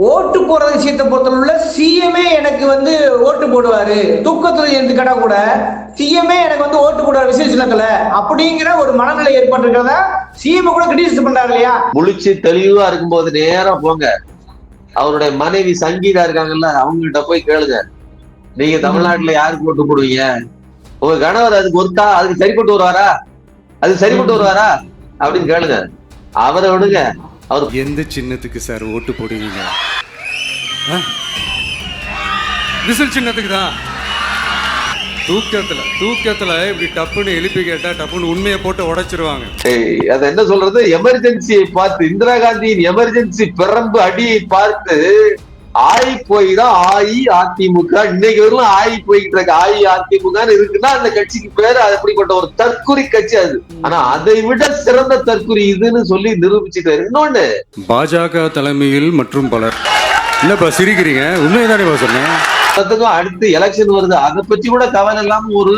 ஓட்டு போற விஷயத்தை பொறுத்தவரை சிஎம்ஏ எனக்கு வந்து ஓட்டு போடுவாரு, தூக்கத்துல இருந்து கேட்டா கூட சிஎம்ஏ எனக்கு வந்து ஓட்டு போடுவார் விசேஷ சின்னத்துல அப்படிங்கிற ஒரு மனநிலை ஏற்பட்டிருக்கிறத சிஎம் கூட கிரிட்டிசைஸ் பண்றாரு இல்லையா? முழிச்சு தெளிவா இருக்கும்போது நேரா போங்க, அவருடைய மனைவி சங்கீதா இருக்காங்கல்ல, அவங்ககிட்ட போய் கேளுங்க, நீங்க தமிழ்நாட்டுல யாருக்கு ஓட்டு போடுவீங்க, உங்க கணவர் அதுக்கு ஒருத்தா, அதுக்கு சரிப்பட்டு வருவாரா, அது சரிப்பட்டு வருவாரா அப்படின்னு கேளுங்க. அவரை விடுங்க. அவர் எந்த சின்னத்துக்கு சார் ஓட்டு போடுவீங்க? விசில் சின்னத்துக்கு தான். தூக்கத்துல இப்படி டப்புன்னு எழுப்பி கேட்டா டப்புன்னு உண்மையை போட்டு உடைச்சிருவாங்க. அது என்ன சொல்றது, எமர்ஜென்சியை பார்த்து, இந்திரா காந்தியின் எமர்ஜென்சி பிரம்பு அடியை பார்த்து ஆயி போய் தான் அஇஅதிமுக இன்னைக்கு வரலாம் ஆயி போய்கிட்டு இருக்க. அஇஅதிமுக இருக்குன்னா அந்த கட்சிக்கு பேரு அப்படிப்பட்ட ஒரு தற்குறி கட்சி அது. ஆனா அதை விட சிறந்த தற்குறி இதுன்னு சொல்லி நிரூபிச்சுட்டு. இன்னொன்னு, பாஜக தலைமையில் மற்றும் பலர் இல்லப்பா சிரிக்கிறீங்க, உண்மைதானே சொன்னேன். அடுத்து எலெக்ஷன் வருது, அதை பத்தி கூட கவலை இல்லாம ஒரு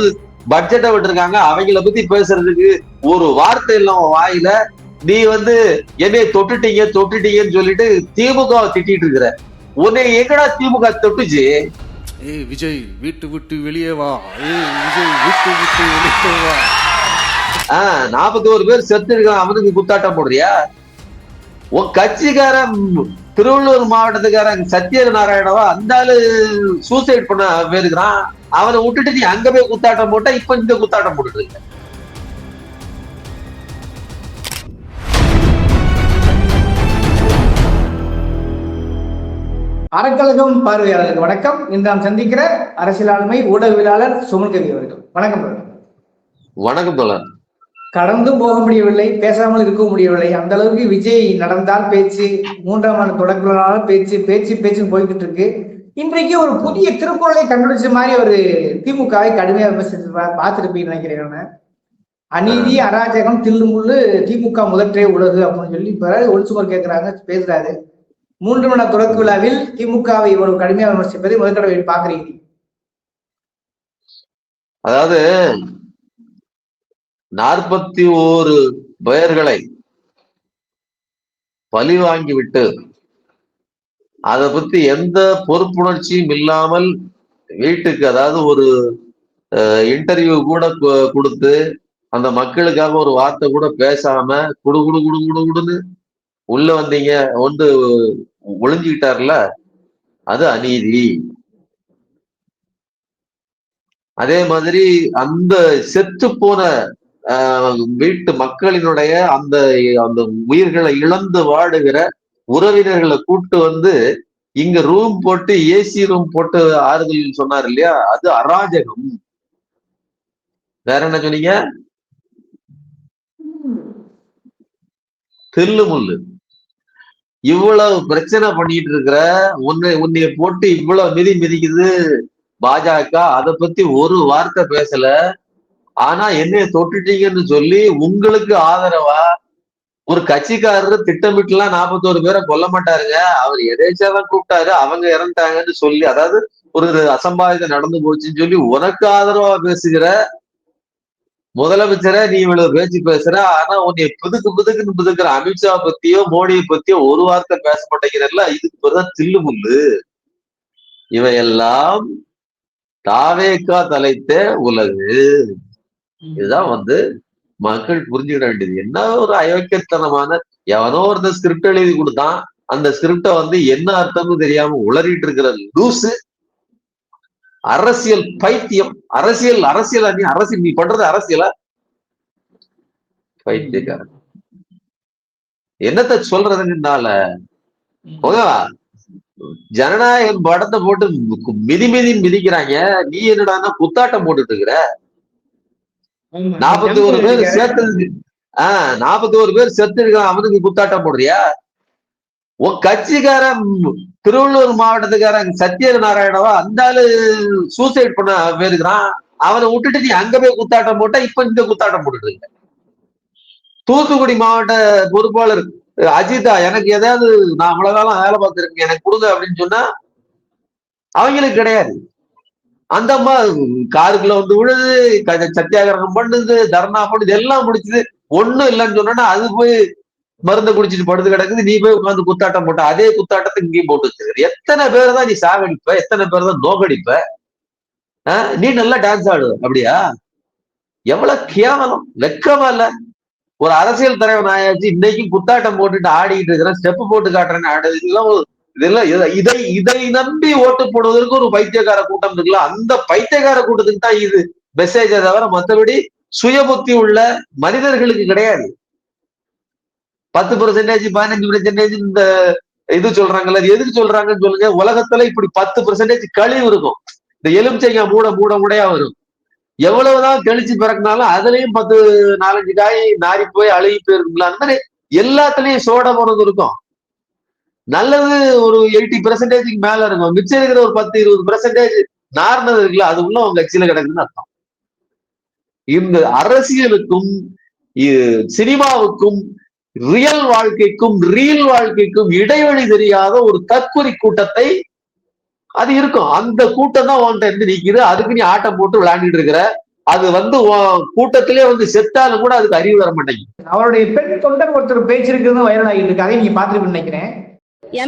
பட்ஜெட்டை விட்டுருக்காங்க. அவங்கள பத்தி பேசுறதுக்கு ஒரு வார்த்தை இல்லாம வாயில நீ வந்து என்னை தொட்டுட்டீங்கன்னு சொல்லிட்டு திமுக திட்டிட்டு இருக்கிற. உன்னை எங்கடா திமுக தொட்டுச்சு? விஜய் வீட்டு விட்டு வெளியே வா, விஜய் வீட்டு விட்டு வெளியே வா. 41 பேர் செத்து இருக்கான், அவனுக்கு குத்தாட்டம் போடுறியா? உன் கட்சிக்காரன் திருவள்ளூர் மாவட்டத்துக்காரன் சத்யநாராயணவா அந்த ஆளு சூசைட் பண்ண போயிருக்கிறான், அவனை விட்டுட்டு நீ அங்க போய் குத்தாட்டம் போட்ட, இப்ப இந்த குத்தாட்டம் போட்டுட்டு இருக்க. அறக்கழகம் பார்வையாளர்களுக்கு வணக்கம். இன்று நாம் சந்திக்கிற அரசியல் ஆளுமை ஊடகவியலாளர் சுமல்கவி அவர்கள். வணக்கம். வணக்கம் தோழர். கடந்தும் போக முடியவில்லை, பேசாமல் இருக்க முடியவில்லை. அந்த அளவுக்கு விஜய் நடந்தால் பேச்சு, 3ஆம் ஆண்டு தொடக்கலான பேச்சு போய்கிட்டு இருக்கு. இன்றைக்கு ஒரு புதிய திருக்குறளை கண்டுபிடிச்ச மாதிரி ஒரு திமுகவை கடுமையாக விமர்சித்து பார்த்துருப்பீங்கன்னு நினைக்கிறேன். அநீதி, அராஜகம், தில்லுமுள்ளு, திமுக முதற்றே உலகு அப்படின்னு சொல்லி ஒளிச்சுமர் கேட்கிறாங்க, பேசுறாரு. 3 மணி தொடக்க விழாவில் திமுகவை ஒரு கடுமையாக விமர்சிப்பதை முதல் தடவை பாக்குறீங்க. அதாவது 41 பெயர்களை பழி வாங்கிவிட்டு அதை பத்தி எந்த பொறுப்புணர்ச்சியும் இல்லாமல் வீட்டுக்கு, அதாவது ஒரு இன்டர்வியூ கூட கொடுத்து அந்த மக்களுக்காக ஒரு வார்த்தை கூட பேசாம குடுன்னு உள்ள வந்தீங்க வந்து ஒளிஞ்சுக்கிட்டார்ல, அது அநீதி. அதே மாதிரி அந்த செத்து போன வீட்டு மக்களினுடைய அந்த அந்த உயிர்களை இழந்து வாடுகிற உறவினர்களை கூட்டு வந்து இங்க ரூம் போட்டு ஏசி ரூம் போட்டு ஆறுதல் சொன்னார் இல்லையா, அது அராஜகம். வேற என்ன சொன்னீங்க? தில்லுமுள்ளு. இவ்வளவு பிரச்சனை பண்ணிட்டு இருக்கிற உன்னைய போட்டு இவ்வளவு மிதிக்குது பாஜக, அதை பத்தி ஒரு வார்த்தை பேசல. ஆனா என்னைய தொட்டுட்டீங்கன்னு சொல்லி உங்களுக்கு ஆதரவா ஒரு கட்சிக்காரர் திட்டமிட்டுலாம் 41 பேரை கொல்ல மாட்டாருங்க, அவர் எதேச்சாதான் கூப்பிட்டாரு, அவங்க இறந்துட்டாங்கன்னு சொல்லி, அதாவது ஒரு அசம்பாவிதம் நடந்து போச்சுன்னு சொல்லி உனக்கு ஆதரவா பேசுகிற முதலமைச்சரை நீ இவ்வளவு பேச்சு பேசுற. ஆனா உன்னை புதுக்குன்னு புதுக்குற அமித்ஷா பத்தியோ மோடியை பத்தியோ ஒரு வார்த்தை பேச மாட்டேங்கிறல்ல, இதுக்கு பிறகுதான் தில்லுமுள்ளு. இவையெல்லாம் தாவேக்கா தலைத்த உலகு. இதுதான் வந்து மக்கள் புரிஞ்சுக்கிட வேண்டியது. என்ன ஒரு அயோக்கியத்தனமான, எவனோ ஒருத்தன் ஸ்கிரிப்ட் எழுதி கொடுத்தான், அந்த ஸ்கிரிப்ட வந்து என்ன அர்த்தம்னு தெரியாம உளறிட்டு இருக்கிற லூசு. அரசியல் பைத்தியம். அரசியல் நீ பண்றது அரசியலா? பைத்தியக்காரன். என்னத்த சொல்றதுன்னால ஜனநாயகம் படத்தை போட்டு மிதிக்கிறாங்க, நீ என்னடான்னா குத்தாட்டம் போட்டுட்டு இருக்கிற. 41 பேர் சேர்த்து 41 பேர் செத்து இருக்கான், அவனுக்கு குத்தாட்டம் போடுறியா? உன் கட்சிக்காரன் திருவள்ளூர் மாவட்டத்துக்காரன் சத்யநாராயணவா அந்த ஆளு சூசைட் பண்ண போயிருக்கிறான், அவனை விட்டுட்டு நீ அங்க போய் குத்தாட்டம் போட்ட, இப்ப இந்த குத்தாட்டம் போட்டுட்டு இருக்க. தூத்துக்குடி மாவட்ட பொறுப்பாளர் அஜிதா, எனக்கு ஏதாவது நான் அவ்வளவு காலம் வேலை பார்த்திருக்கேன், எனக்கு கொடுங்க அப்படின்னு சொன்னா அவங்களுக்கு கிடையாது. அந்த அம்மா காருக்குள்ள வந்து விழுது, சத்தியாகிரகம் பண்ணுது, தர்ணா பண்ணுது, எல்லாம் முடிச்சுது, ஒண்ணும் இல்லைன்னு சொன்னா அது போய் மருந்தை குடிச்சிட்டு படுத்து கிடக்குது, நீ போய் உட்காந்து குத்தாட்டம் போட்ட அதே குத்தாட்டத்தை இங்கேயும் போட்டு வச்சிருக்க. எத்தனை பேர் தான் நீ சாகடிப்ப, எத்தனை பேர் தான் நோகடிப்ப? நீ நல்லா டான்ஸ் ஆடு அப்படியா? எவ்வளவு கேவலம், வெக்கமா இல்ல? ஒரு அரசியல் தலைவன் ஆயாச்சு, இன்னைக்கும் குத்தாட்டம் போட்டுட்டு ஆடிட்டு இருக்கிறேன், ஸ்டெப் போட்டு காட்டுறேன்னு ஆடு. இதெல்லாம் இதை நம்பி ஓட்டு போடுவதற்கு ஒரு பைத்தியக்கார கூட்டம் இருக்குல்ல, அந்த பைத்தியக்கார கூட்டத்துக்கு தான் இது மெசேஜை தவிர மற்றபடி சுய புத்தி உள்ள மனிதர்களுக்கு கிடையாது. 10% 15% இந்த இது சொல்றாங்கல்ல, இது எதுக்கு சொல்றாங்கன்னு சொல்லுங்க. உலகத்துல இப்படி 10% கழிவு இருக்கும். இந்த எலுமிச்சைங்க மூட மூட மூடையா வரும். எவ்வளவுதான் தெளிச்சு பிறக்கினாலும் அதுலயும் 4-5 காய் நாரி போய் அழுகி போயிருக்குங்களா. அந்த மாதிரி எல்லாத்துலயும் சோட போனது இருக்கும். நல்லது ஒரு 80% மேல இருக்கும். மிச்சம் இருக்கிற ஒரு 10-20% நார்னது இருக்குல்ல, அது உள்ள உங்க கட்சியில கிடக்குன்னு அர்த்தம். இந்த அரசியலுக்கும் சினிமாவுக்கும் ரியல் வாழ்க்கைக்கும் ரீல் வாழ்க்கைக்கும் இடைவெளி தெரியாத ஒரு தற்கொலை கூட்டத்தை அது இருக்கும். அந்த கூட்டம் தான் உன்கிட்ட இருந்து நிக்குது. அதுக்கு நீ ஆட்டம் போட்டு விளையாண்டுட்டு இருக்கிற. அது கூட்டத்திலே செத்தாலும் கூட அதுக்கு அறிவு வர மாட்டேங்குது. அவருடைய பெண் தொண்டன் ஒருத்தர் பேச்சிருக்கிறது வைரல் ஆகிட்டு இருக்கு. அதை நீங்க பாத்துட்டு நினைக்கிறேன்.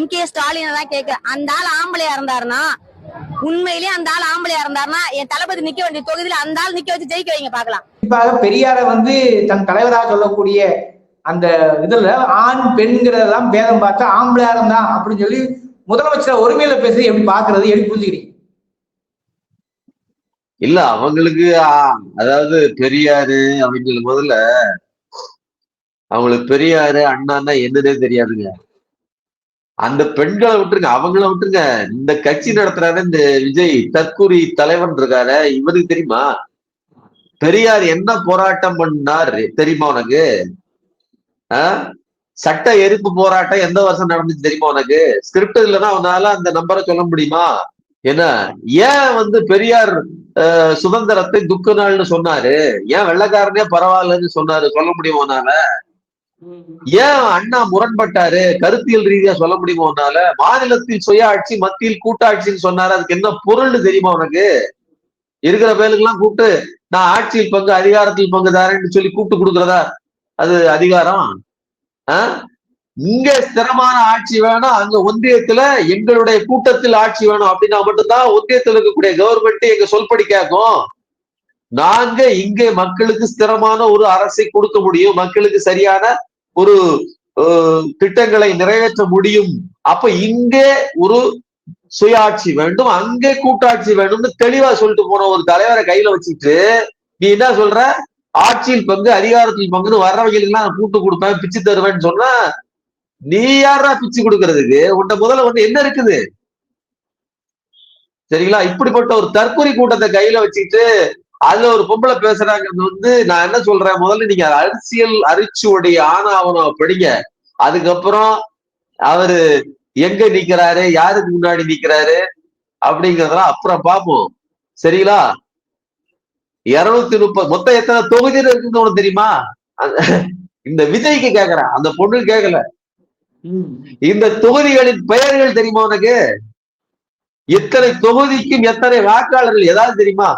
MK ஸ்டாலின் தான் கேட்க, அந்த ஆள் ஆம்பளையா இருந்தாருன்னா, உண்மையிலேயே அந்த ஆள் ஆம்பளையா இருந்தாருன்னா என் தளபதி நிக்க வேண்டிய தொகுதியில அந்த ஆள் நிக்க வச்சு ஜெயிக்க வைங்க பாக்கலாம். குறிப்பாக பெரியார தன் தலைவராக சொல்லக்கூடிய அந்த இதுல ஆண் பெண்கிறதெல்லாம் பேதம் பார்த்தா ஆம்பளையா இருந்தா அப்படின்னு சொல்லி முதலமைச்சர் ஒருமையில பேசி எப்படி பாக்குறது, எப்படி புரிஞ்சுக்கிறீங்க? இல்ல அவங்களுக்கு அதாவது பெரியாரு அவங்களுக்கு முதல்ல அவங்களுக்கு பெரியாரு அண்ணான்னா என்னதே தெரியாதுங்க. அந்த பெண்களை விட்டுருங்க, அவங்கள விட்டுருங்க. இந்த கட்சி நடத்துறாரு இந்த விஜய் தற்கூரி தலைவன் இருக்காரு, இவருக்கு தெரியுமா பெரியார் என்ன போராட்டம் பண்ணார் தெரியுமா உனக்கு? சட்ட எரிப்பு போராட்டம் எந்த வருஷம் நடந்துச்சு தெரியுமா உனக்கு? ஸ்கிரிப்ட் இல்லைன்னா அவனால அந்த நம்பரை சொல்ல முடியுமா? என்ன ஏன் பெரியார் சுதந்திரத்தை துக்க நாள்னு சொன்னாரு? ஏன் வெள்ளைக்காரனே பரவாயில்லன்னு சொன்னாரு? சொல்ல முடியுமா உன்னால? ஏன் அண்ணா முரண்பட்டாரு? கருத்தியல் ரீதியா சொல்ல முடியுமா உன்னால? மாநிலத்தில் சுய ஆட்சி மத்தியில் கூட்டாட்சின்னு சொன்னாரு, அதுக்கு என்ன பொருள்னு தெரியுமா உனக்கு? இருக்கிற பேருக்கு எல்லாம் கூப்பிட்டு நான் ஆட்சியில் பங்கு அதிகாரத்தில் பங்கு தாரேன்னு சொல்லி கூப்பிட்டு கொடுக்குறதா அது அதிகாரம்? இங்க ஸ்திரமான ஆட்சி வேணும், அங்க ஒன்றியத்துல எங்களுடைய கூட்டத்தில் ஆட்சி வேணும் அப்படின்னா மட்டும்தான் ஒன்றியத்தில் இருக்கக்கூடிய கவர்மெண்ட் எங்க சொல்படி கேட்கும். நாங்க இங்கே மக்களுக்கு ஸ்திரமான ஒரு அரசை கொடுக்க முடியும், மக்களுக்கு சரியான ஒரு திட்டங்களை நிறைவேற்ற முடியும். அப்ப இங்கே ஒரு சுயாட்சி வேண்டும், அங்கே கூட்டாட்சி வேண்டும்னு தெளிவா சொல்லிட்டு போன ஒரு தலைவரை கையில வச்சுட்டு நீ என்ன சொல்ற? ஆட்சியில் பங்கு அதிகாரத்தில் பங்குன்னு வர்றவங்களுக்கு நான் கூட்டு கொடுப்பேன், பிச்சு தருவேன்னு சொன்னா நீ யாரா பிச்சு கொடுக்கறதுக்கு? உன்ட முதல்ல என்ன இருக்குது? சரிங்களா? இப்படிப்பட்ட ஒரு தற்கொலை கூட்டத்தை கையில வச்சுட்டு அதுல ஒரு பொம்பளை பேசுறாங்கிறது நான் என்ன சொல்றேன், முதல்ல நீங்க அரசியல் அரிச்சுடைய ஆணாவனம் படிங்க. அதுக்கப்புறம் அவரு எங்க நிக்கிறாரு, யாருக்கு முன்னாடி நிக்கிறாரு அப்படிங்கறதெல்லாம் அப்புறம் பார்ப்போம். சரிங்களா? 230 மொத்தம் எத்தனை தொகுதியில் இருக்குன்னு உனக்கு தெரியுமா? இந்த விஜய்க்கு கேக்குறேன், அந்த பொண்ணு கேட்கல. இந்த தொகுதிகளின் பெயர்கள் தெரியுமா உனக்கு? எத்தனை தொகுதிக்கும் எத்தனை வாக்காளர்கள் ஏதாவது தெரியுமா?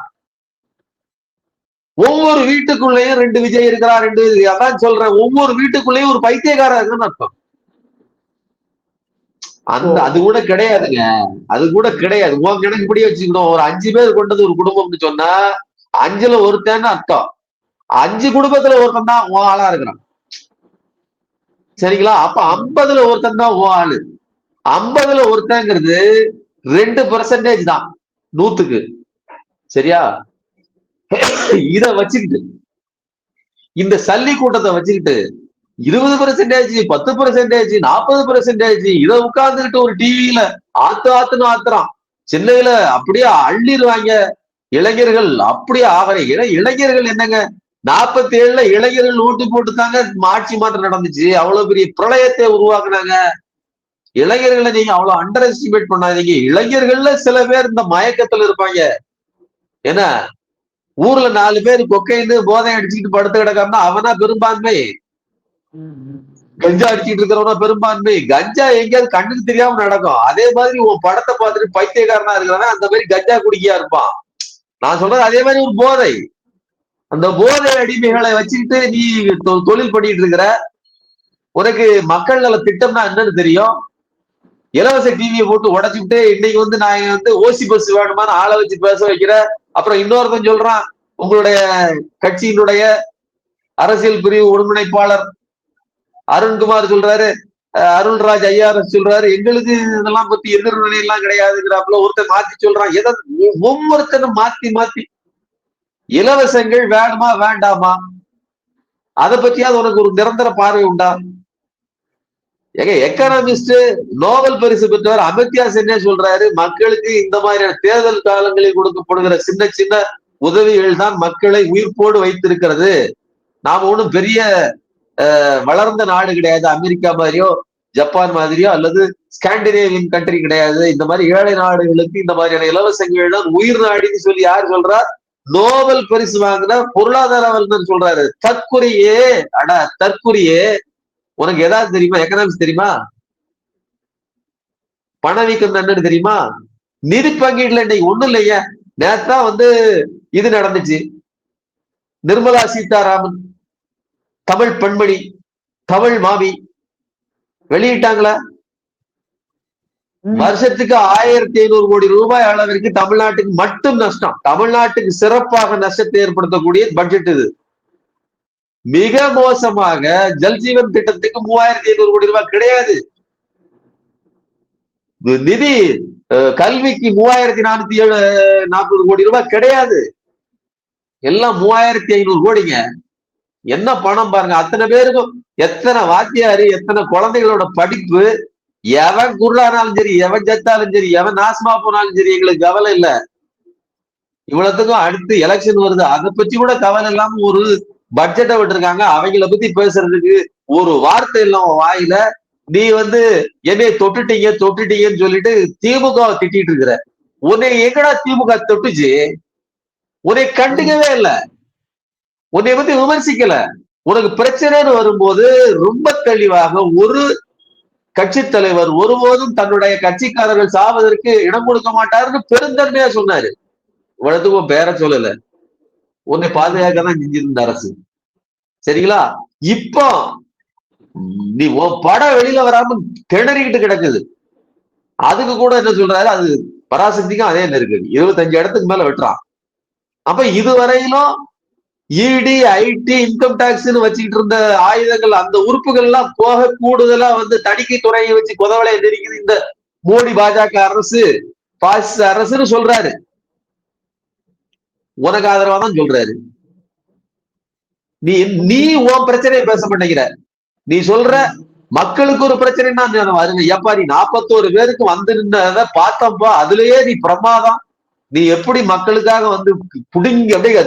ஒவ்வொரு வீட்டுக்குள்ளேயும் 2 விஜய் இருக்கிறா, 2 அதான் சொல்றேன், ஒவ்வொரு வீட்டுக்குள்ளேயும் ஒரு பைத்தியக்காரர் இருக்குன்னு அர்த்தம். அது கூட கிடையாதுங்க, அது கூட கிடையாது. உன் கணக்குப்படியே வச்சுக்கணும். ஒரு 5 பேர் கொண்டது ஒரு குடும்பம்னு சொன்னா 5ல ஒருத்தன்னு அர்த்தம். 5 குடும்பத்துல ஒருத்தன் தான் உன் ஆளா இருக்கிறான். சரிங்களா? அப்ப 50ல ஒருத்தன் தான் உன் ஆளு. 50ல ஒருத்தங்கிறது 2% தான் 100க்கு. சரியா? இத வச்சுக்கிட்டு இந்த சல்லி கூட்டத்தை வச்சுக்கிட்டு 20%, 10%, 40% இதை உட்கார்ந்துகிட்டு ஒரு டிவியில ஆத்துன்னு ஆத்துறான். சென்னையில அப்படியே அள்ளிடுவாங்க இளைஞர்கள். அப்படியே ஆகிற இளைஞர்கள் என்னங்க, 47ல இளைஞர்கள் ஓட்டு போட்டு தாங்க ஆட்சி மாற்றம் நடந்துச்சு. அவ்வளவு பெரிய பிரளயத்தை உருவாக்குனாங்க. இளைஞர்களை நீங்க அவ்வளவு அண்டர் எஸ்டிமேட் பண்ணாதீங்க. இளைஞர்கள்ல சில பேர் இந்த மயக்கத்துல இருப்பாங்க. ஏன்னா ஊர்ல 4 பேர் கொக்கைன்னு போதை அடிச்சுக்கிட்டு படுத்து கிடக்காம அவனா பெரும்பான்மை, கஞ்சா அடிச்சுட்டு இருக்கிறவனா பெரும்பான்மை. கஞ்சா எங்கேயாவது கண்ணுக்கு தெரியாம நடக்கும். அதே மாதிரி உன் படத்தை பார்த்துட்டு பைத்தியக்காரனா இருக்கிறவன் அந்த மாதிரி கஞ்சா குடிக்கையா இருப்பான். நான் சொல்றது அதே மாதிரி ஒரு போதை. அந்த போதை அடிமைகளை வச்சுக்கிட்டு நீ தொழில் பண்ணிட்டு இருக்கிற. உனக்கு மக்கள் நல திட்டம்னா என்னன்னு தெரியும்? இலவச டிவியை போட்டு உடைச்சுட்டு இன்னைக்கு வந்து நான் வந்து ஓசி பஸ் வேணுமான்னு ஆளை வச்சு பேச வைக்கிற. அப்புறம் இன்னொருத்தன் சொல்றான், உங்களுடைய கட்சியினுடைய அரசியல் பிரிவு ஒருங்கிணைப்பாளர் அருண்குமார் சொல்றாரு, அருள்ராஜ் ஐஆர்எஸ் சொல்றாரு, எங்களுக்கு இதெல்லாம் பத்தி எதிர்நிலை எல்லாம் கிடையாதுங்கிறாப்புல ஒருத்தன் மாத்தி சொல்றான். ஒவ்வொருத்தனும் மாத்தி மாத்தி இலவசங்கள் வேணுமா வேண்டாமா அதை பத்தியாவது உனக்கு ஒரு நிரந்தர பார்வை உண்டா? எக்கனாமிஸ்ட் நோபல் பரிசு பெற்றவர் அமித்யா சென்னே சொல்றாரு, மக்களுக்கு இந்த மாதிரியான தேர்தல் காலங்களில் கொடுக்கப்படுகிற சின்ன சின்ன உதவிகள் தான் மக்களை உயிர்ப்போடு வைத்திருக்கிறது. நாம ஒண்ணும் பெரிய வளர்ந்த நாடு கிடையாது, அமெரிக்கா மாதிரியோ ஜப்பான் மாதிரியோ அல்லது ஸ்காண்டினேவியன் கண்ட்ரி கிடையாது. இந்த மாதிரி ஏழை நாடுகளுக்கு இந்த மாதிரியான இலவசங்கள் தான் உயிர் நாடின்னு சொல்லி யார் சொல்றா? நோபல் பரிசு வாங்கின பொருளாதார வல்லுநர் சொல்றாரு. தற்குறியே, தற்குறியே, உனக்கு ஏதாவது தெரியுமா? எக்கனாமிக்ஸ் தெரியுமா? பணவீக்கம் என்னன்னு தெரியுமா? நிதி பங்கீடுல இன்னைக்கு ஒண்ணும் இல்லையா? நேத்தா வந்து இது நடந்துச்சு. நிர்மலா சீதாராமன் தமிழ் பெண்மணி, தமிழ் மாமி வெளியிட்டாங்களா? வருஷத்துக்கு 1500 கோடி ரூபாய் அளவிற்கு தமிழ்நாட்டுக்கு மட்டும் நஷ்டம். தமிழ்நாட்டுக்கு சிறப்பாக நஷ்டத்தை ஏற்படுத்தக்கூடிய பட்ஜெட் இது. மிக மோசமாக ஜல்ஜீவன் திட்டத்துக்கு 3500 கோடி ரூபாய் கிடையாது. நிதி கல்விக்கு 3440 கோடி ரூபாய் கிடையாது. எல்லாம் 3500 கோடிங்க. என்ன பணம் பாருங்க. அத்தனை பேருக்கும் எத்தனை வாத்தியாரு, எத்தனை குழந்தைகளோட படிப்பு. எவன் குருடானாலும் சரி, எவன் செத்தாலும் சரி, எவன் நாசமா போனாலும் சரி, எங்களுக்கு கவலை இல்ல. இவ்வளவுக்கும் அடுத்து எலெக்ஷன் வருது, அதை பத்தி கூட கவலை இல்லாம ஒரு பட்ஜெட்டை விட்டுருக்காங்க. அவங்கள பத்தி பேசுறதுக்கு ஒரு வார்த்தை இல்லாம வாயில நீ வந்து என்னை தொட்டுட்டீங்கன்னு சொல்லிட்டு திமுக திட்டிட்டு இருக்கிற. உன்னை எங்கடா திமுக தொட்டுச்சு? உன்னை கண்டுக்கவே இல்லை, உன்னை பத்தி விமர்சிக்கல. உனக்கு பிரச்சனைன்னு வரும்போது ரொம்ப தெளிவாக ஒரு கட்சி தலைவர் ஒருபோதும் தன்னுடைய கட்சிக்காரர்கள் சாவதற்கு இடம் கொடுக்க மாட்டாருன்னு பெருந்தன்மையா சொன்னாரு. இவ்வளவுக்கும் பேர சொல்லல, உன்னை பாதுகாக்க தான் செஞ்சிருந்த அரசு. சரிங்களா? இப்போ நீ படம் வெளியில வராம திணறிக்கிட்டு கிடக்குது. அதுக்கு கூட என்ன சொல்றாரு, அது பராசக்திக்கும் அதே நெருக்கடி. 25 இடத்துக்கு மேல வெட்டுறான். அப்ப இதுவரையிலும் இடி, ஐடி, இன்கம் டாக்ஸ்ன்னு வச்சுக்கிட்டு இருந்த ஆயுதங்கள், அந்த உறுப்புகள் எல்லாம் போக கூடுதலா வந்து தணிக்கை துறையை வச்சு கொதவலையை நெருக்குது இந்த மோடி பாஜக அரசு, பாசிச அரசுன்னு சொல்றாரு. உனக்கு ஆதரவா தான் சொல்றாரு. நீ உன் பிரச்சனையை பேச மாட்டேங்கிற. நீ சொல்ற மக்களுக்கு ஒரு பிரச்சனைன்னா எப்பா நீ 41 பேருக்கு வந்து நின்றத பார்த்தப்பா, அதுலயே நீ பிரமாதம். நீ எப்படி மக்களுக்காக வந்து புடுங்கி அப்படியே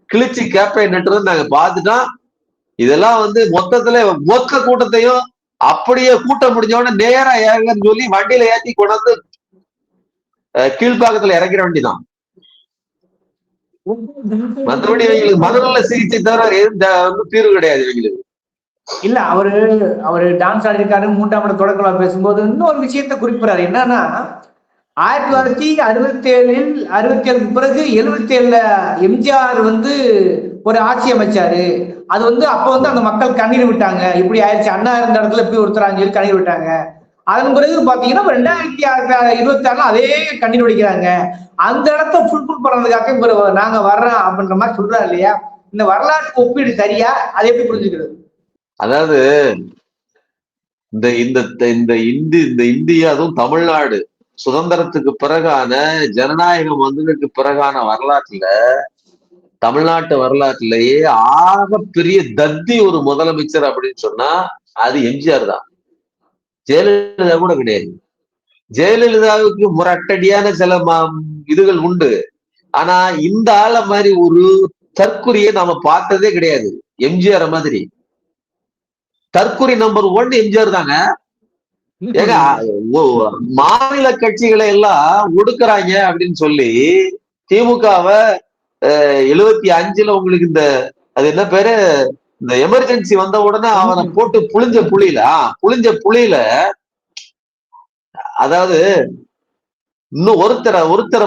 கிழிச்சு கேப்பை நட்டுறது நாங்க பார்த்துட்டோம். இதெல்லாம் வந்து மொத்தத்துல மொத்த கூட்டத்தையும் அப்படியே கூட்டம் முடிஞ்சவொடனே நேரா ஏங்கன்னு சொல்லி வண்டியில ஏற்றி கொண்டாந்து கீழ்ப்பாக்கத்துல இறக்கிற வேண்டிதான். மற்றபடி இவங்களுக்கு மனநல சிகிச்சை தவிர எதுவும் தீர்வு கிடையாது இவங்களுக்கு. இல்ல, அவரு டான்ஸ் ஆடிருக்காரு. 3ஆம் ஆண்டு தொடக்க பேசும்போது இன்னொரு விஷயத்த குறிப்பிடாரு. என்னன்னா 1967 பிறகு 77ல எம்ஜிஆர் வந்து ஒரு ஆட்சி அமைச்சாரு. அது வந்து அப்ப வந்து அந்த மக்கள் கண்ணீர் விட்டாங்க. இப்படி ஆயிடுச்சு, அண்ணா இருந்த இடத்துல இப்படி ஒருத்தராங்க சொல்லி கண்ணீர் விட்டாங்க. அதன் பிறகு பாத்தீங்கன்னா 2026 அதே கண்ணீர் வடிக்கிறாங்க. அந்த இடத்த ஃபுல்ஃபில் பண்றதுக்காக நாங்க வர்றோம் அப்படின்ற மாதிரி சொல்றாரு இல்லையா? இந்த வரலாற்று ஒப்பீடு சரியா? அதை எப்படி புரிஞ்சுக்கிறது? அதாவது இந்த இந்தியா, அதுவும் தமிழ்நாடு சுதந்திரத்துக்கு பிறகான, ஜனநாயகம் வந்ததுக்கு பிறகான வரலாற்றுல, தமிழ்நாட்டு வரலாற்றிலேயே ஆக பெரிய தத்தி ஒரு முதலமைச்சர் அப்படின்னு சொன்னா அது எம்ஜிஆர் தான். ஜெயலலிதா கூட கிடையாது. ஜெயலலிதாவுக்கு முரட்டடியான சில இதுகள் உண்டு. ஆனா இந்த ஆள மாதிரி ஒரு தற்குறியை நாம பார்த்ததே கிடையாது. எம்ஜிஆர் மாதிரி தற்குறி நம்பர் 1 எம்ஜிஆர் தாங்க. ஏங்க, மாநில கட்சிகளை எல்லாம் ஒடுக்குறாங்க அப்படின்னு சொல்லி திமுகவை 75ல உங்களுக்கு இந்த அது என்ன பேரு, இந்த எமர்ஜென்சி வந்த உடனே அவனை போட்டு புளிஞ்ச புளியில அதாவது இன்னும் ஒருத்தரை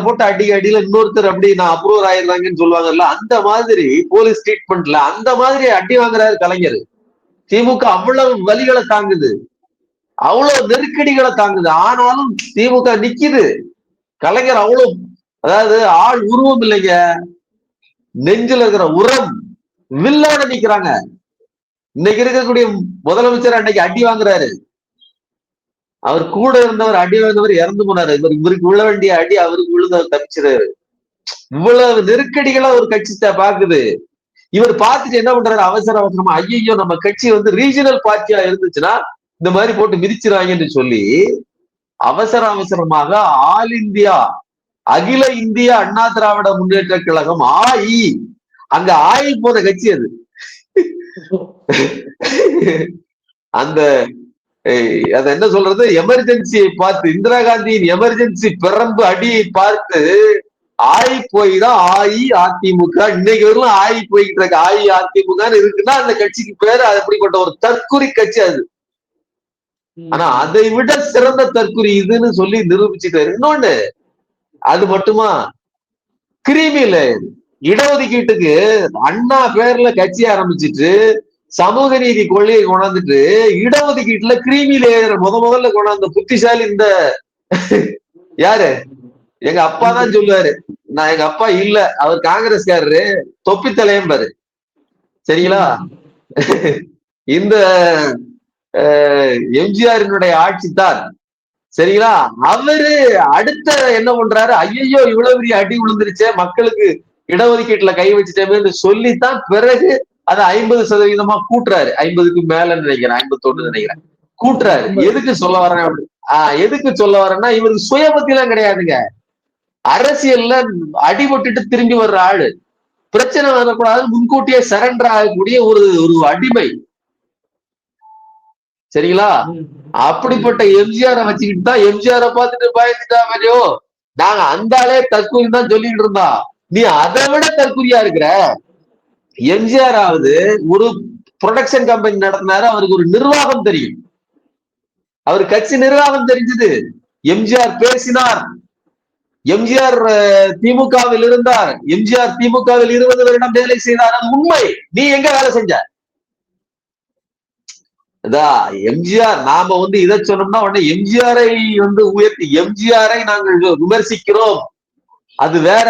போட்டு அடியில இன்னொருத்தர் அப்படி நான் அப்ரூவர் ஆயிடுறாங்கன்னு சொல்லுவாங்கல்ல, அந்த மாதிரி போலீஸ் ட்ரீட்மெண்ட்ல அந்த மாதிரி அடி வாங்குறாரு கலைஞர். திமுக அவ்வளவு வலிகளை தாங்குது, அவ்வளவு நெருக்கடிகளை தாங்குது. ஆனாலும் திமுக நிக்குது. கலைஞர் அவ்வளவு, அதாவது ஆள் உருவம் இல்லைங்க, நெஞ்சில் இருக்கிற உரம் வில்லோட நிக்கிறாங்க. இன்னைக்கு இருக்கக்கூடிய முதலமைச்சர் அன்னைக்கு அடி வாங்குறாரு. அவர் கூட இருந்தவர் அடி வாங்குறவர் இறந்து போனாரு. இவருக்கு விழ வேண்டிய அடி அவருக்கு விழுந்தவர் தப்பிச்சிருக்காரு. இவ்வளவு நெருக்கடிகளா ஒரு கட்சி பாக்குது. இவர் பார்த்துட்டு என்ன பண்றாரு, அவசர அவசரமா ஐயோ நம்ம கட்சி ரீஜனல் பார்ட்டியா இருந்துச்சுன்னா இந்த மாதிரி போட்டு மிதிச்சிருவாங்கன்னு சொல்லி அவசர அவசரமாக ஆல் இந்தியா, அகில இந்திய அண்ணா திராவிட முன்னேற்ற கழகம் ஆஇ, அங்க ஆயில் போன கட்சி அது. அந்த அத என்ன சொல்றது, எமர்ஜென்சியை பார்த்து, இந்திரா காந்தியின் எமர்ஜென்சி பெரம்பு அடியை பார்த்து ஆயி போய் தான் அஇஅதிமுக இன்னைக்கு வரலாம் ஆயி போய்கிட்டு இருக்க. அஇஅதிமுக இருக்குன்னா அந்த கட்சிக்கு பேரு அப்படிப்பட்ட ஒரு தற்குறி கட்சி அது. ஆனா அதை விட சிறந்த தற்குறி இதுன்னு சொல்லி நிரூபிச்சுட்டாரு. இன்னொன்னு, அது மட்டுமா, கிரிமில இடஒதுக்கீட்டுக்கு அண்ணா பேர்ல கட்சி ஆரம்பிச்சுட்டு சமூக நீதி கொள்கையை கொண்டாந்துட்டு இடஒதுக்கீட்டுல கிரீமி லேயர் முதல்ல கொண்டாந்த புத்திசாலி இந்த யாரு, எங்க அப்பா தான் சொல்லுவாரு. நான் எங்க அப்பா இல்ல, அவர் காங்கிரஸ்காரரு, தொப்பி தலையம் பாரு, சரிங்களா. இந்த எம்ஜிஆரினுடைய ஆட்சி தான், சரிங்களா. அவரு அடுத்த என்ன பண்றாரு, ஐயோ இவ்வளவு பெரிய அடி விழுந்துருச்சே, மக்களுக்கு இடஒதுக்கீட்டுல கை வச்சுட்டேன்னு சொல்லித்தான் பிறகு அதை 50% கூட்டுறாரு. 50க்கு மேல நினைக்கிறேன், 51 நினைக்கிறேன், கூட்டுறாரு. எதுக்கு சொல்ல வரேன், எதுக்கு சொல்ல வரேன்னா, இவருக்கு சுய பத்தி எல்லாம் கிடையாதுங்க. அரசியல்ல அடிபட்டுட்டு திரும்பி வர்ற ஆளு, பிரச்சனை வரக்கூடாது முன்கூட்டியே சரண்டர் ஆகக்கூடிய ஒரு அடிமை, சரிங்களா. அப்படிப்பட்ட எம்ஜிஆரை வச்சுக்கிட்டு தான் எம்ஜிஆரை பார்த்துட்டு பயந்துட்டா மாதிரியோ நாங்க அந்த ஆளே தற்கூரி தான் சொல்லிட்டு இருந்தா, நீ அதை விட தற்கூரியா இருக்கிற. எம்ஜிஆர் ஆவது ஒரு ப்ரொடக்ஷன் கம்பெனி நடத்தினாரு, அவருக்கு ஒரு நிர்வாகம் தெரியும், அவர் கட்சி நிர்வாகம் தெரிஞ்சது. எம்ஜிஆர் பேசினார், எம்ஜிஆர் திமுகவில் இருந்தார், எம்ஜிஆர் திமுகவில் 20 வருடம் வேலை செய்தார், அது உண்மை. நீ எங்க வேலை செஞ்ச? எம்ஜிஆர் நாம இதை சொன்னோம்னா உடனே எம்ஜிஆரை உயர்த்தி எம்ஜிஆரை நாங்கள் விமர்சிக்கிறோம், அது வேற.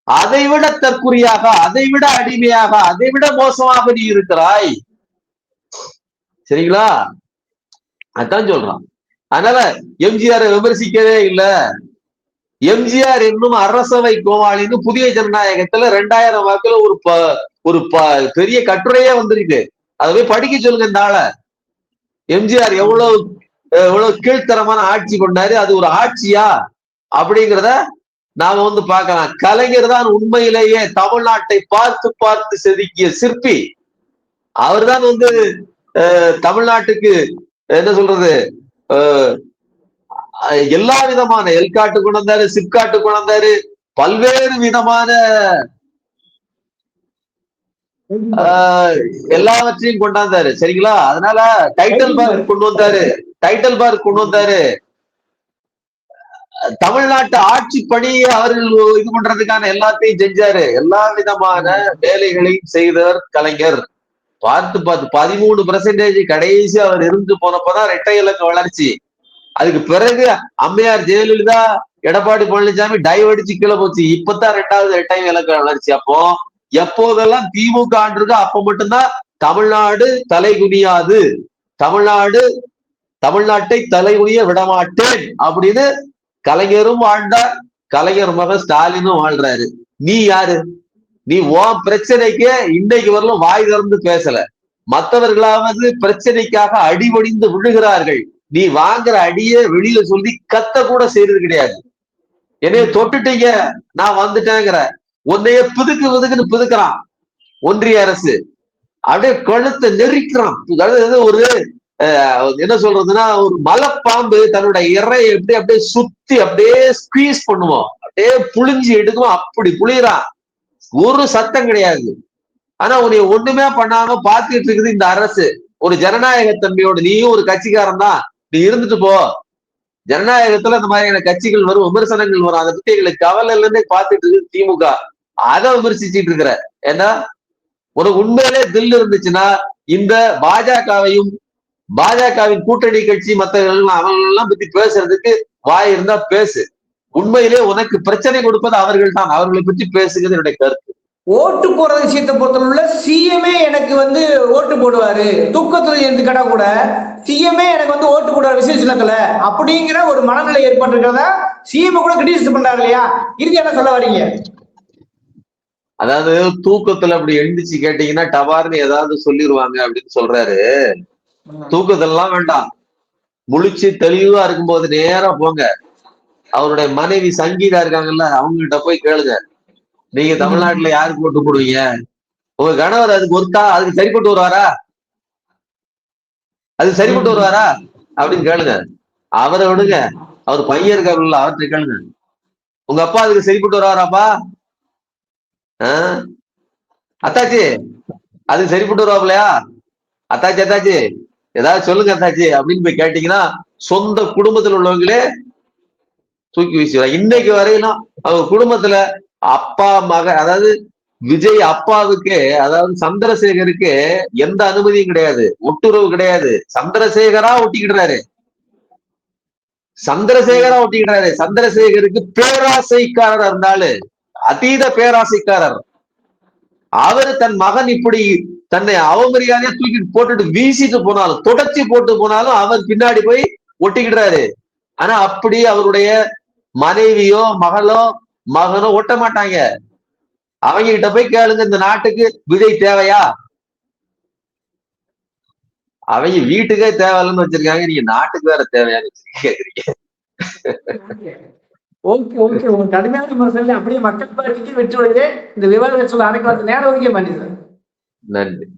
அதை விட தற்குறியாக, அதை விட அடிமையாக, அதை விட மோசமாக நீ இருக்கிறாய், சரிங்களா. அதான் சொல்றான். அதனால எம்ஜிஆரை விமர்சிக்கவே இல்லை. எம்ஜிஆர் என்னும் அரசவை கோமாளின்னு புதிய ஜனநாயகத்துல 2000 வாக்குல ஒரு பெரிய கட்டுரையே வந்திருக்கு. அதை போய் படிக்க சொல்லுங்க இந்த ஆளை. எம்ஜிஆர் எவ்வளவு கீழ்த்தரமான ஆட்சி பண்ணாரு, அது ஒரு ஆட்சியா அப்படிங்கிறத நாம பார்க்கலாம். கலைஞர் தான் உண்மையிலேயே தமிழ்நாட்டை பார்த்து பார்த்து செதுக்கிய சிற்பி. அவர் தான் தமிழ்நாட்டுக்கு என்ன சொல்றது, எல்லா விதமான எல்காட்டு கொண்டு வந்தாரு, சிப்காட்டு கொண்டு வந்தாரு, பல்வேறு விதமான எல்லாவற்றையும் கொண்டாந்தாரு, சரிங்களா. அதனால டைட்டில் பார்க் கொண்டு வந்தாரு, தமிழ்நாட்டு ஆட்சி பணியை அவர்கள் இது பண்றதுக்கான எல்லாத்தையும் செஞ்சாரு. எல்லா விதமான வேலைகளையும் செய்தவர் கலைஞர். பார்த்து 13% கடைசி அவர் இருந்து போனப்பதான் இரட்டை இலக்க வளர்ச்சி. அதுக்கு பிறகு அம்மையார் ஜெயலலிதா, எடப்பாடி பழனிசாமி டைவடிச்சு கீழே போச்சு. இப்பதான் 2வது இரட்டை இலக்க வளர்ச்சி. அப்போ எப்போதெல்லாம் திமுக ஆண்டிருக்கோ அப்ப மட்டும்தான் தமிழ்நாடு தலை குனியாது, தமிழ்நாட்டை தலைகுனிய விடமாட்டேன் அப்படின்னு கலைஞரும் வாழ்ந்தார், கலைஞர் மகன் ஸ்டாலினும் வாழ்றாரு. நீ யாரு? நீ உன் பிரச்சனைக்கு இன்னைக்கு வரலும் வாய் திறந்து பேசல. மற்றவர்களாவது பிரச்சனைக்காக அடிபடிந்து விழுகிறார்கள். நீ வாங்குற அடியே வெளியில சொல்லி கத்த கூட செய்யறது கிடையாது. என்னைய தொட்டுட்டீங்க நான் வந்துட்டேங்கிற, உன்னைய பிதுக்குன்னு பிதுக்குறான் ஒன்றிய அரசு. அப்படியே கழுத்தை நெரிக்கிறான். ஒரு என்ன சொல்றதுன்னா, ஒரு மலைப்பாம்பு தன்னோட இறையை அப்படியே சுத்தி அப்படியே ஸ்குவீஸ் பண்ணுவோம், அப்படியே புழிஞ்சு எடுக்குவோம், அப்படி புளியறான். ஒரு சத்தம் கிடையாது. ஆனா உன்னை ஒண்ணுமே பண்ணாம பாத்துக்கிட்டு இருக்குது இந்த அரசு. ஒரு ஜனநாயக தன்மையோடு நீயும் ஒரு கட்சிக்காரன் தான், நீ இருந்துட்டு போ. ஜனநாயகத்துல இந்த மாதிரியான கட்சிகள் வரும், விமர்சனங்கள் வரும், அதை பத்தி எங்களுக்கு கவலை இல்லைன்னு பாத்துட்டு இருக்கு திமுக. அதை விமர்சிச்சுட்டு இருக்கிற. ஏன்னா உனக்கு உண்மையிலே தில் இருந்துச்சுன்னா இந்த பாஜகவையும் பாஜகவின் கூட்டணி கட்சி மற்றவர்கள் அவங்களெல்லாம் பத்தி பேசுறதுக்கு வாய் இருந்தா பேசு. உண்மையிலே உனக்கு பிரச்சனை கொடுப்பது அவர்கள் தான். அவர்களை பற்றி பேசுகிறது என்னுடைய கருத்து. ஓட்டு போற விஷயத்தை பொறுத்தவரை சிஎம்ஏ எனக்கு வந்து ஓட்டு போடுவாரு, தூக்கத்துல இருந்து கேட்டா கூட சிஎம்ஏ எனக்கு வந்து ஓட்டு போடுவார் விசேஷத்துல அப்படிங்கிற ஒரு மனநிலை ஏற்பட்டிருக்கிறதா சிஎம் கூட கிரிட்டிசைஸ் பண்றாரு இல்லையா? இறுதி என்ன சொல்ல வரீங்க? அதாவது தூக்கத்துல அப்படி எழுந்துச்சு கேட்டீங்கன்னா டபார்னு ஏதாவது சொல்லிடுவாங்க அப்படின்னு சொல்றாரு. தூக்கத்தெல்லாம் வேண்டாம், முழிச்சு தெளிவா இருக்கும்போது நேரா போங்க. அவருடைய மனைவி சங்கீதா இருக்காங்கல்ல, அவங்க கிட்ட போய் கேளுங்க, நீங்க தமிழ்நாட்டுல யாருக்கு ஓட்டு போடுவீங்க? உங்க கணவர் அதுக்கு ஒருத்தா அதுக்கு சரிப்பட்டு வருவாரா? அதுக்கு சரிப்பட்டு வருவாரா அப்படின்னு கேளுங்க. அவரை விடுங்க, அவர் பையன் இருக்காருல்ல, அவர்கிட்ட கேளுங்க, உங்க அப்பா அதுக்கு சரிப்பட்டு வருவாராப்பா? அத்தாச்சி அதுக்கு சரிப்பட்டு வருவாப்லையா? அத்தாச்சி அத்தாச்சி ஏதாவது சொல்லுங்க அத்தாச்சி அப்படின்னு போய் கேட்டீங்கன்னா சொந்த குடும்பத்தில் உள்ளவங்களே தூக்கி வீசுவாங்க. இன்னைக்கு வரையிலும் அவங்க குடும்பத்துல அப்பா மக, அதாவது விஜய் அப்பாவுக்கு, அதாவது சந்திரசேகருக்கு எந்த அனுமதியும் கிடையாது, ஒட்டுறவு கிடையாது. சந்திரசேகரா ஒட்டிக்கிடுறாரு, சந்திரசேகருக்கு பேராசைக்காரர் இருந்தாலும் அதீத பேராசைக்காரர். அவரு தன் மகன் இப்படி தன்னை அவமரியாதையா தூக்கி போட்டுட்டு வீசிட்டு போனாலும், தொடர்ச்சி போட்டு போனாலும் அவர் பின்னாடி போய் ஒட்டிக்கிடுறாரு. ஆனா அப்படி அவருடைய மனைவியோ மகளோ மகனோ ஒட்ட மாட்டாங்க. அவங்க கிட்ட போய் கேளுங்க, இந்த நாட்டுக்கு விஜய் தேவையா? அவங்க வீட்டுக்கே தேவையில்லைன்னு வச்சிருக்காங்க, நீங்க நாட்டுக்கு வேற தேவையான்னு கேக்குறீங்க. ஓகே ஓகே, உங்க கடுமையான விமர்சனத்தை அப்படியே மக்கள் பார்வைக்கு வெற்றி இந்த விவாதத்தை சொல்ல அனைத்து நேரம் ஒதுக்கே மாட்டேங்குது. நன்றி.